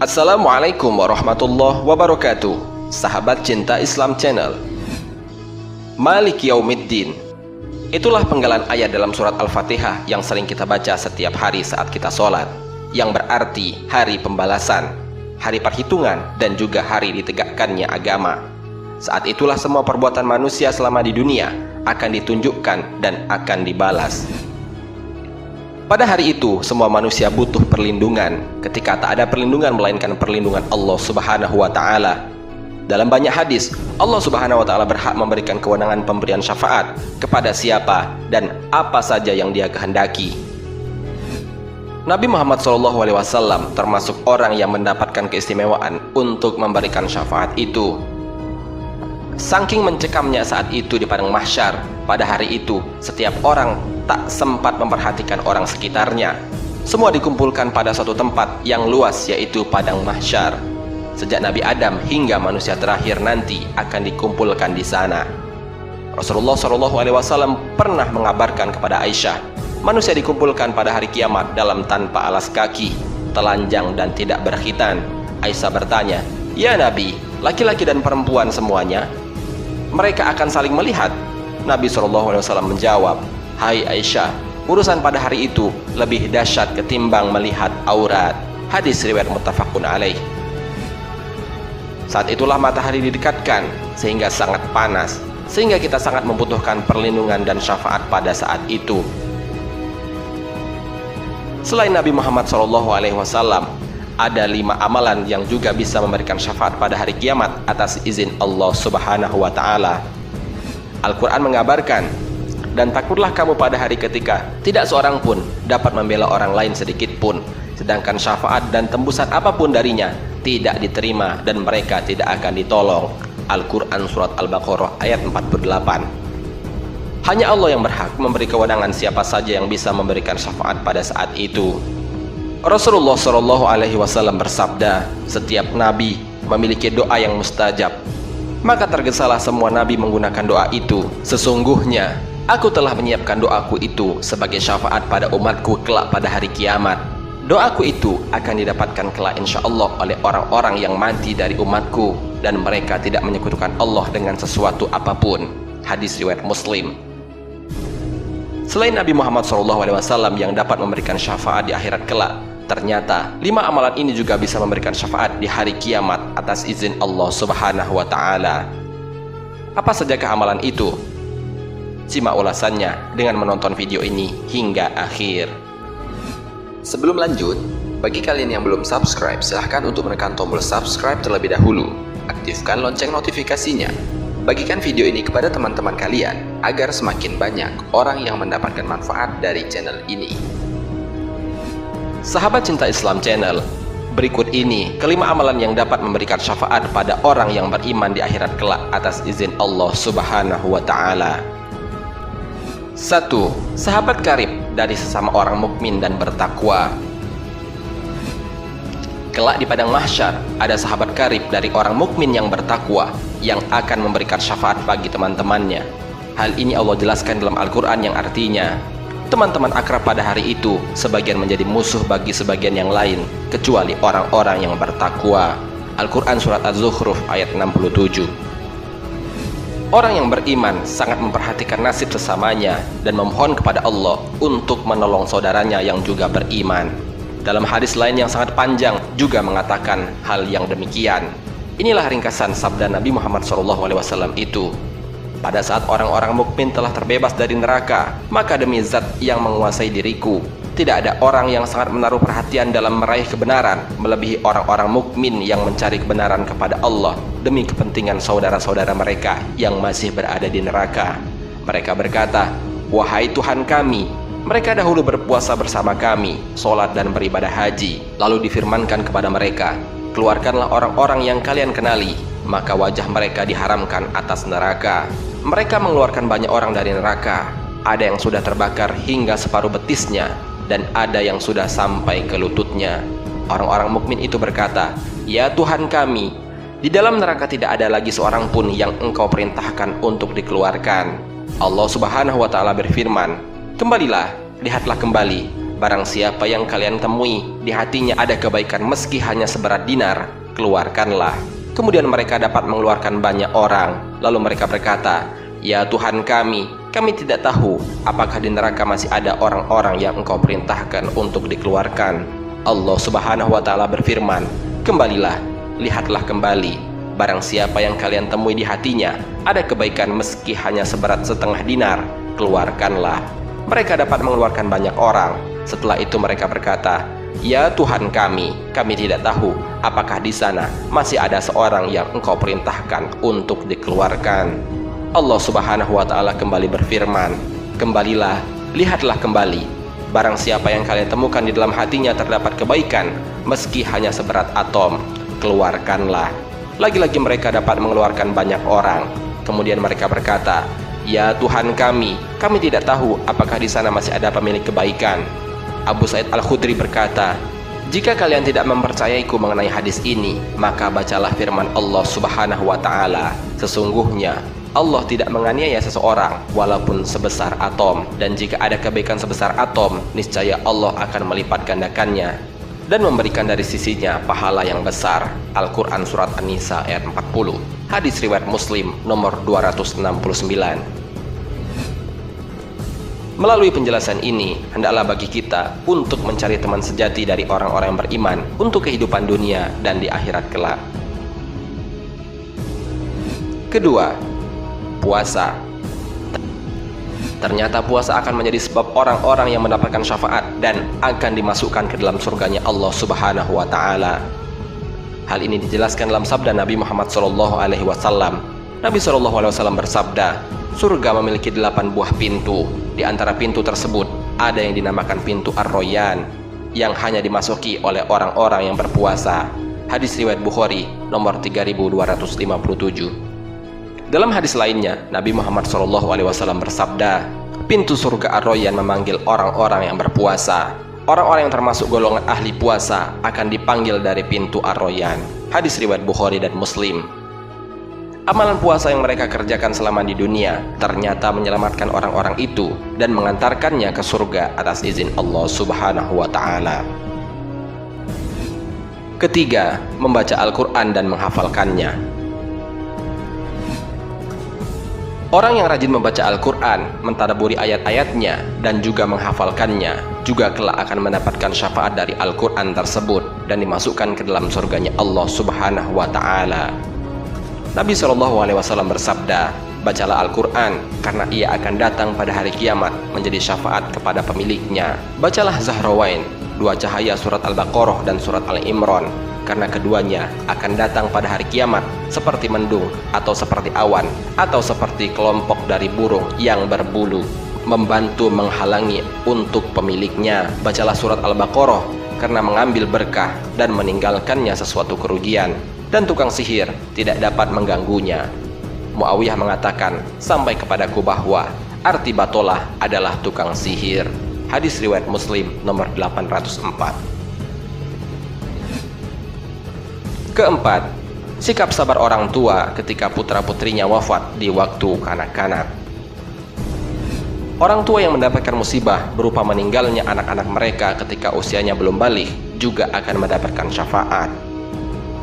Assalamualaikum warahmatullahi wabarakatuh. Sahabat Cinta Islam Channel, Maliki Yaumiddin, itulah penggalan ayat dalam surat Al-Fatihah yang sering kita baca setiap hari saat kita sholat, yang berarti hari pembalasan, hari perhitungan, dan juga hari ditegakkannya agama. Saat itulah semua perbuatan manusia selama di dunia akan ditunjukkan dan akan dibalas. Pada hari itu, semua manusia butuh perlindungan, ketika tak ada perlindungan melainkan perlindungan Allah Subhanahu wa Ta'ala. Dalam banyak hadis, Allah Subhanahu wa Ta'ala berhak memberikan kewenangan pemberian syafaat kepada siapa dan apa saja yang Dia kehendaki. Nabi Muhammad SAW termasuk orang yang mendapatkan keistimewaan untuk memberikan syafaat itu. Saking mencekamnya saat itu di padang mahsyar, pada hari itu setiap orang tak sempat memperhatikan orang sekitarnya. Semua dikumpulkan pada suatu tempat yang luas, yaitu padang mahsyar. Sejak Nabi Adam hingga manusia terakhir nanti akan dikumpulkan di sana. Rasulullah SAW pernah mengabarkan kepada Aisyah, manusia dikumpulkan pada hari kiamat dalam tanpa alas kaki, telanjang dan tidak berkhitan. Aisyah bertanya, "Ya Nabi, laki-laki dan perempuan semuanya? Mereka akan saling melihat?" Nabi SAW menjawab, "Hai Aisyah, urusan pada hari itu lebih dahsyat ketimbang melihat aurat." Hadis riwayat muttafaqun alaih. Saat itulah matahari didekatkan sehingga sangat panas, sehingga kita sangat membutuhkan perlindungan dan syafaat pada saat itu. Selain Nabi Muhammad SAW, ada 5 amalan yang juga bisa memberikan syafaat pada hari kiamat atas izin Allah Subhanahu wa Ta'ala. Al-Quran mengabarkan, "Dan takutlah kamu pada hari ketika tidak seorang pun dapat membela orang lain sedikit pun, sedangkan syafaat dan tembusan apapun darinya tidak diterima dan mereka tidak akan ditolong." Al-Quran Surat Al-Baqarah ayat 48. Hanya Allah yang berhak memberi kewenangan siapa saja yang bisa memberikan syafaat pada saat itu. Rasulullah SAW bersabda, setiap nabi memiliki doa yang mustajab. Maka tergesalah semua nabi menggunakan doa itu. Sesungguhnya aku telah menyiapkan doaku itu sebagai syafaat pada umatku kelak pada hari kiamat. Doaku itu akan didapatkan kelak insyaAllah oleh orang-orang yang mati dari umatku, dan mereka tidak menyekutukan Allah dengan sesuatu apapun. Hadis riwayat Muslim. Selain Nabi Muhammad SAW yang dapat memberikan syafaat di akhirat kelak, ternyata 5 amalan ini juga bisa memberikan syafaat di hari kiamat atas izin Allah Subhanahu wa Ta'ala. Apa sajakah amalan itu? Simak ulasannya dengan menonton video ini hingga akhir. Sebelum lanjut, bagi kalian yang belum subscribe, silahkan untuk menekan tombol subscribe terlebih dahulu. Aktifkan lonceng notifikasinya. Bagikan video ini kepada teman-teman kalian agar semakin banyak orang yang mendapatkan manfaat dari channel ini. Sahabat Cinta Islam Channel, berikut ini kelima amalan yang dapat memberikan syafaat pada orang yang beriman di akhirat kelak atas izin Allah Subhanahu wa Ta'ala. 1. Sahabat karib dari sesama orang mukmin dan bertakwa. Kelak di padang mahsyar ada sahabat karib dari orang mukmin yang bertakwa yang akan memberikan syafaat bagi teman-temannya. Hal ini Allah jelaskan dalam Al-Quran yang artinya, teman-teman akrab pada hari itu sebagian menjadi musuh bagi sebagian yang lain, kecuali orang-orang yang bertakwa. Al-Quran Surat Az-Zukhruf ayat 67. Orang yang beriman sangat memperhatikan nasib sesamanya dan memohon kepada Allah untuk menolong saudaranya yang juga beriman. Dalam hadis lain yang sangat panjang juga mengatakan hal yang demikian. Inilah ringkasan sabda Nabi Muhammad SAW itu. Pada saat orang-orang mukmin telah terbebas dari neraka, maka demi zat yang menguasai diriku, tidak ada orang yang sangat menaruh perhatian dalam meraih kebenaran melebihi orang-orang mukmin yang mencari kebenaran kepada Allah demi kepentingan saudara-saudara mereka yang masih berada di neraka. Mereka berkata, "Wahai Tuhan kami, mereka dahulu berpuasa bersama kami, sholat dan beribadah haji." Lalu difirmankan kepada mereka, "Keluarkanlah orang-orang yang kalian kenali." Maka wajah mereka diharamkan atas neraka. Mereka mengeluarkan banyak orang dari neraka. Ada yang sudah terbakar hingga separuh betisnya, dan ada yang sudah sampai ke lututnya. Orang-orang mukmin itu berkata, "Ya Tuhan kami, di dalam neraka tidak ada lagi seorang pun yang Engkau perintahkan untuk dikeluarkan." Allah Subhanahu wa Ta'ala berfirman, "Kembalilah, lihatlah kembali, barang siapa yang kalian temui di hatinya ada kebaikan meski hanya seberat dinar, keluarkanlah. Kemudian mereka dapat mengeluarkan banyak orang. Lalu mereka berkata, ya Tuhan kami tidak tahu apakah di neraka masih ada orang-orang yang Engkau perintahkan untuk dikeluarkan. Allah Subhanahu wa Ta'ala berfirman, kembalilah, lihatlah kembali, barang siapa yang kalian temui di hatinya ada kebaikan meski hanya seberat setengah dinar, keluarkanlah. Mereka dapat mengeluarkan banyak orang. Setelah itu mereka berkata, ya Tuhan kami tidak tahu apakah di sana masih ada seorang yang Engkau perintahkan untuk dikeluarkan. Allah Subhanahu wa Ta'ala kembali berfirman, kembalilah, lihatlah kembali, barang siapa yang kalian temukan di dalam hatinya terdapat kebaikan meski hanya seberat atom, keluarkanlah. Lagi-lagi mereka dapat mengeluarkan banyak orang. Kemudian mereka berkata, ya Tuhan kami tidak tahu apakah di sana masih ada pemilik kebaikan. Abu Sa'id Al-Khudri berkata, jika kalian tidak mempercayaiku mengenai hadis ini, maka bacalah firman Allah Subhanahu wa Ta'ala, sesungguhnya Allah tidak menganiaya seseorang walaupun sebesar atom, dan jika ada kebaikan sebesar atom, niscaya Allah akan melipat gandakannya dan memberikan dari sisinya pahala yang besar. Al-Quran Surat An-Nisa ayat 40. Hadis riwayat Muslim nomor 269. Melalui penjelasan ini, hendaklah bagi kita untuk mencari teman sejati dari orang-orang yang beriman untuk kehidupan dunia dan di akhirat kelak. Kedua, puasa. Ternyata puasa akan menjadi sebab orang-orang yang mendapatkan syafaat dan akan dimasukkan ke dalam surganya Allah Subhanahu wa Ta'ala. Hal ini dijelaskan dalam sabda Nabi Muhammad SAW. Nabi SAW bersabda, surga memiliki 8 buah pintu. Di antara pintu tersebut ada yang dinamakan pintu Ar-Royan, yang hanya dimasuki oleh orang-orang yang berpuasa. Hadis riwayat Bukhari nomor 3257. Dalam hadis lainnya, Nabi Muhammad SAW bersabda, pintu surga Ar-Royan memanggil orang-orang yang berpuasa. Orang-orang yang termasuk golongan ahli puasa akan dipanggil dari pintu Ar-Royan. Hadis riwayat Bukhari dan Muslim. Amalan puasa yang mereka kerjakan selama di dunia ternyata menyelamatkan orang-orang itu dan mengantarkannya ke surga atas izin Allah Subhanahu wa Ta'ala. Ketiga, membaca Al-Quran dan menghafalkannya. Orang yang rajin membaca Al-Quran, mentadabburi ayat-ayatnya, dan juga menghafalkannya, juga kelak akan mendapatkan syafaat dari Al-Quran tersebut dan dimasukkan ke dalam surganya Allah Subhanahu wa Ta'ala. Nabi SAW bersabda, bacalah Al-Quran karena ia akan datang pada hari kiamat menjadi syafaat kepada pemiliknya. Bacalah Zahrawain, 2 cahaya surat Al-Baqarah dan surat Al-Imran, karena keduanya akan datang pada hari kiamat seperti mendung atau seperti awan atau seperti kelompok dari burung yang berbulu, membantu menghalangi untuk pemiliknya. Bacalah surat Al-Baqarah karena mengambil berkah dan meninggalkannya sesuatu kerugian, dan tukang sihir tidak dapat mengganggunya. Muawiyah mengatakan sampai kepadaku bahwa arti batolah adalah tukang sihir. Hadis riwayat Muslim nomor 804. Keempat, sikap sabar orang tua ketika putra-putrinya wafat di waktu kanak-kanak. Orang tua yang mendapatkan musibah berupa meninggalnya anak-anak mereka ketika usianya belum balik juga akan mendapatkan syafaat.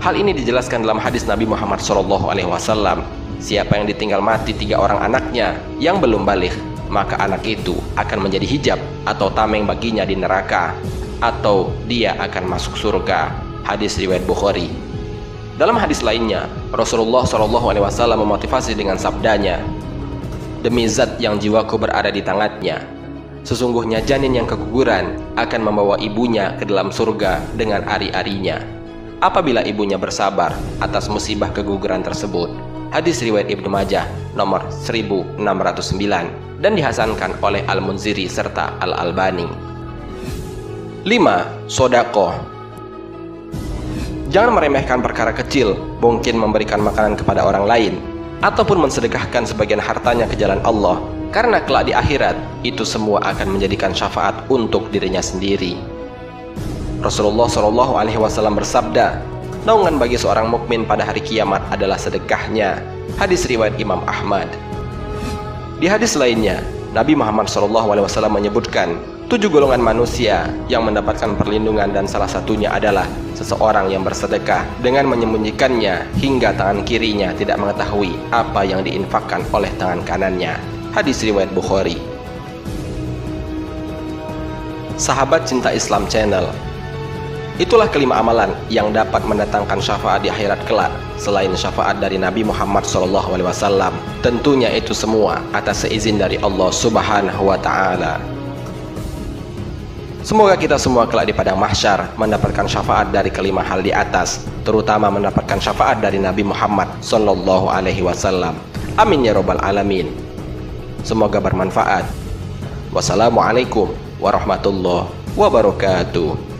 Hal ini dijelaskan dalam hadis Nabi Muhammad SAW. Siapa yang ditinggal mati 3 orang anaknya yang belum balik, maka anak itu akan menjadi hijab atau tameng baginya di neraka, atau dia akan masuk surga. Hadis riwayat Bukhari. Dalam hadis lainnya, Rasulullah SAW memotivasi dengan sabdanya, demi zat yang jiwaku berada di tangannya, sesungguhnya janin yang keguguran akan membawa ibunya ke dalam surga dengan ari-arinya apabila ibunya bersabar atas musibah keguguran tersebut. Hadis riwayat Ibnu Majah nomor 1609 dan dihasankan oleh Al-Munziri serta Al-Albani. 5. Sodaqoh. Jangan meremehkan perkara kecil, mungkin memberikan makanan kepada orang lain ataupun mensedekahkan sebagian hartanya ke jalan Allah, karena kelak di akhirat itu semua akan menjadikan syafaat untuk dirinya sendiri. Rasulullah SAW bersabda, naungan bagi seorang mukmin pada hari kiamat adalah sedekahnya. Hadis riwayat Imam Ahmad. Di hadis lainnya, Nabi Muhammad SAW menyebutkan, 7 golongan manusia yang mendapatkan perlindungan, dan salah satunya adalah seseorang yang bersedekah dengan menyembunyikannya hingga tangan kirinya tidak mengetahui apa yang diinfakkan oleh tangan kanannya. Hadis riwayat Bukhari. Sahabat Cinta Islam Channel, itulah kelima amalan yang dapat mendatangkan syafaat di akhirat kelak selain syafaat dari Nabi Muhammad SAW. Tentunya itu semua atas seizin dari Allah Subhanahu wa Ta'ala. Semoga kita semua kelak di padang mahsyar mendapatkan syafaat dari kelima hal di atas, terutama mendapatkan syafaat dari Nabi Muhammad SAW. Amin ya robbal alamin. Semoga bermanfaat. Wassalamualaikum warahmatullahi wabarakatuh.